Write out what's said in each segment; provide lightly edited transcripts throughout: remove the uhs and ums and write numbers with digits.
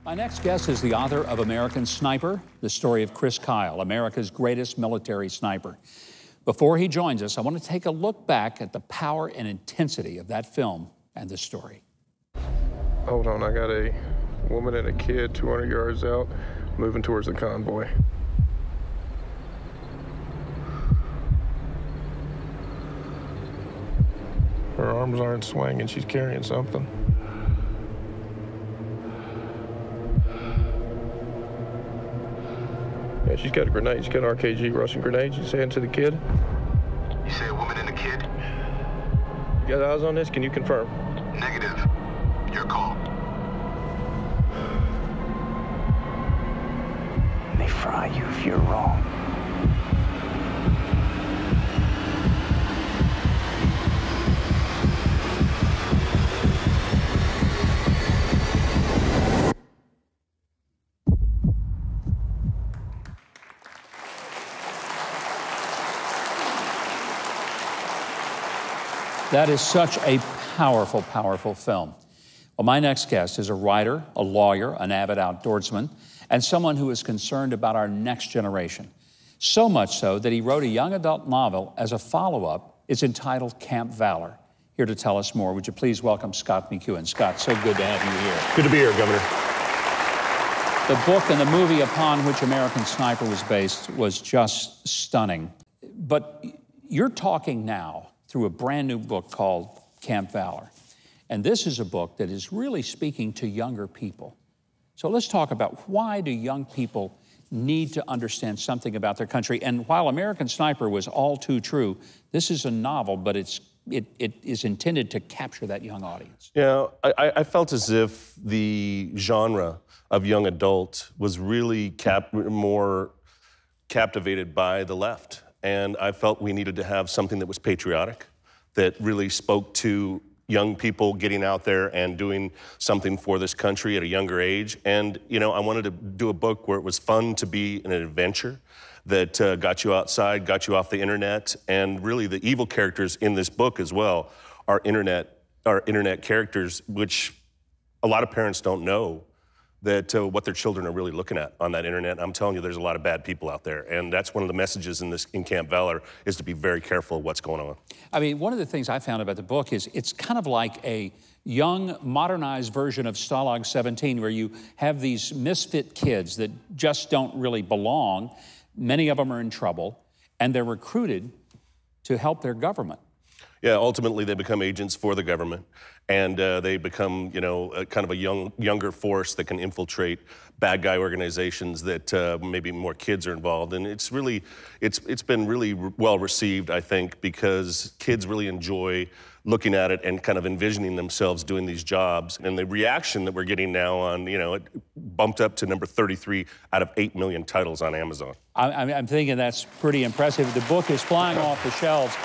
My next guest is the author of American Sniper, the story of Chris Kyle, America's greatest military sniper. Before he joins us, I want to take a look back at the power and intensity of that film and the story. Hold on, I got a woman and a kid 200 yards out, moving towards the convoy. Her arms aren't swinging, she's carrying something. Yeah, she's got a grenade. She's got an RKG Russian grenade. She's saying to the kid. You say a woman and a kid? You got eyes on this? Can you confirm? Negative. Your call. They fry you if you're wrong. That is such a powerful, powerful film. Well, my next guest is a writer, a lawyer, an avid outdoorsman, and someone who is concerned about our next generation. So much so that he wrote a young adult novel as a follow-up. It's entitled Camp Valor. Here to tell us more, would you please welcome Scott McEwen. Scott, so good to have you here. Good to be here, Governor. The book and the movie upon which American Sniper was based was just stunning. But you're talking now through a brand new book called Camp Valor. And this is a book that is really speaking to younger people. So let's talk about, why do young people need to understand something about their country? And while American Sniper was all too true, this is a novel, but it is intended to capture that young audience. Yeah, I felt as if the genre of young adult was really more captivated by the left. And I felt we needed to have something that was patriotic, that really spoke to young people getting out there and doing something for this country at a younger age. And, you know, I wanted to do a book where it was fun to be an adventure, that got you outside, got you off the internet. And really the evil characters in this book as well are internet characters, which a lot of parents don't know that what their children are really looking at on that internet. I'm telling you, there's a lot of bad people out there. And that's one of the messages in Camp Valor, is to be very careful of what's going on. I mean, one of the things I found about the book is it's kind of like a young, modernized version of Stalag 17, where you have these misfit kids that just don't really belong. Many of them are in trouble, and they're recruited to help their government. Yeah, ultimately they become agents for the government, and they become, you know, kind of a younger force that can infiltrate bad guy organizations that maybe more kids are involved. And it's been really well received, I think, because kids really enjoy looking at it and kind of envisioning themselves doing these jobs. And the reaction that we're getting now on, you know, it bumped up to number 33 out of 8 million titles on Amazon. I'm thinking that's pretty impressive. The book is flying off the shelves.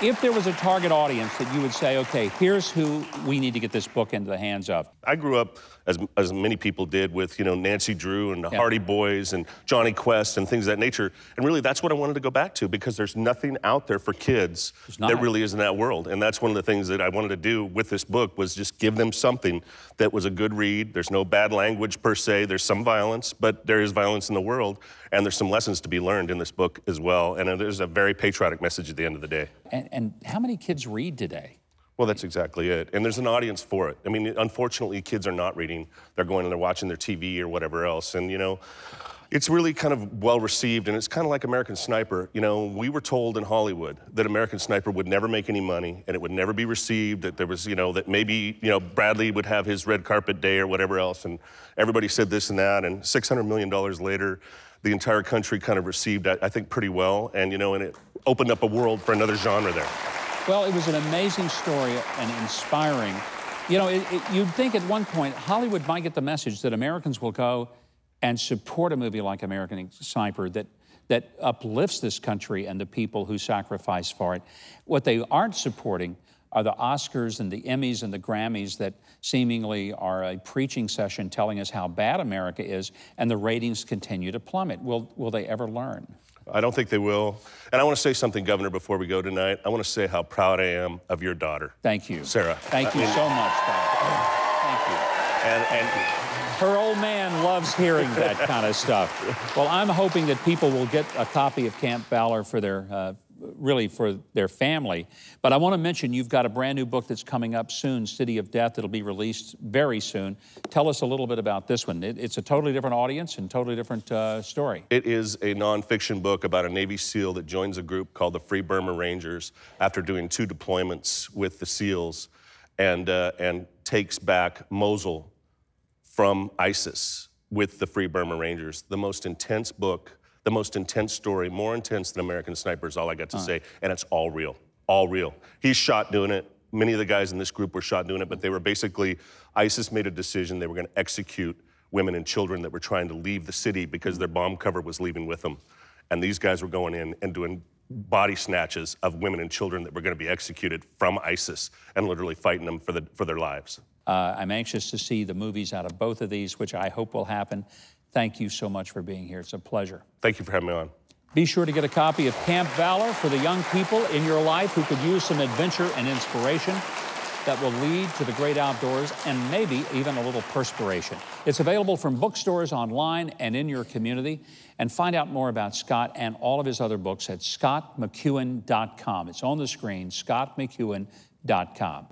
If there was a target audience that you would say, okay, here's who we need to get this book into the hands of. I grew up, as many people did, with, you know, Nancy Drew and the Hardy Boys and Johnny Quest and things of that nature. And really, that's what I wanted to go back to, because there's nothing out there for kids that really is in that world. And that's one of the things that I wanted to do with this book, was just give them something that was a good read. There's no bad language per se. There's some violence, but there is violence in the world. And there's some lessons to be learned in this book as well. And there's a very patriotic message at the end of the day. And how many kids read today? Well, that's exactly it. And there's an audience for it. I mean, unfortunately, kids are not reading. They're going and they're watching their TV or whatever else. And, you know, it's really kind of well received, and it's kind of like American Sniper. You know, we were told in Hollywood that American Sniper would never make any money, and it would never be received, that there was, you know, that maybe, you know, Bradley would have his red carpet day or whatever else, and everybody said this and that, and $600 million later, the entire country kind of received, I think, pretty well, and, you know, and it opened up a world for another genre there. Well, it was an amazing story and inspiring. You know, you'd think at one point Hollywood might get the message that Americans will go and support a movie like American Sniper that uplifts this country and the people who sacrifice for it. What they aren't supporting are the Oscars and the Emmys and the Grammys that seemingly are a preaching session telling us how bad America is, and the ratings continue to plummet. Will they ever learn? I don't think they will. And I want to say something, Governor, before we go tonight. I want to say how proud I am of your daughter. Thank you. Sarah. Thank you so much, Bob. Thank you. And Her old man loves hearing that kind of stuff. Well, I'm hoping that people will get a copy of Camp Valor for their, really for their family. But I want to mention you've got a brand new book that's coming up soon, City of Death. It'll be released very soon. Tell us a little bit about this one. It's a totally different audience and totally different story. It is a nonfiction book about a Navy SEAL that joins a group called the Free Burma Rangers after doing 2 deployments with the SEALs and takes back Mosul from ISIS with the Free Burma Rangers. The most intense book, the most intense story, more intense than American Sniper is all I got to say, and it's all real, all real. He's shot doing it. Many of the guys in this group were shot doing it, but they were basically, ISIS made a decision they were gonna execute women and children that were trying to leave the city because their bomb cover was leaving with them. And these guys were going in and doing body snatches of women and children that were gonna be executed from ISIS and literally fighting them for their lives. I'm anxious to see the movies out of both of these, which I hope will happen. Thank you so much for being here. It's a pleasure. Thank you for having me on. Be sure to get a copy of Camp Valor for the young people in your life who could use some adventure and inspiration that will lead to the great outdoors and maybe even a little perspiration. It's available from bookstores, online, and in your community. And find out more about Scott and all of his other books at scottmcewen.com. It's on the screen, scottmcewen.com.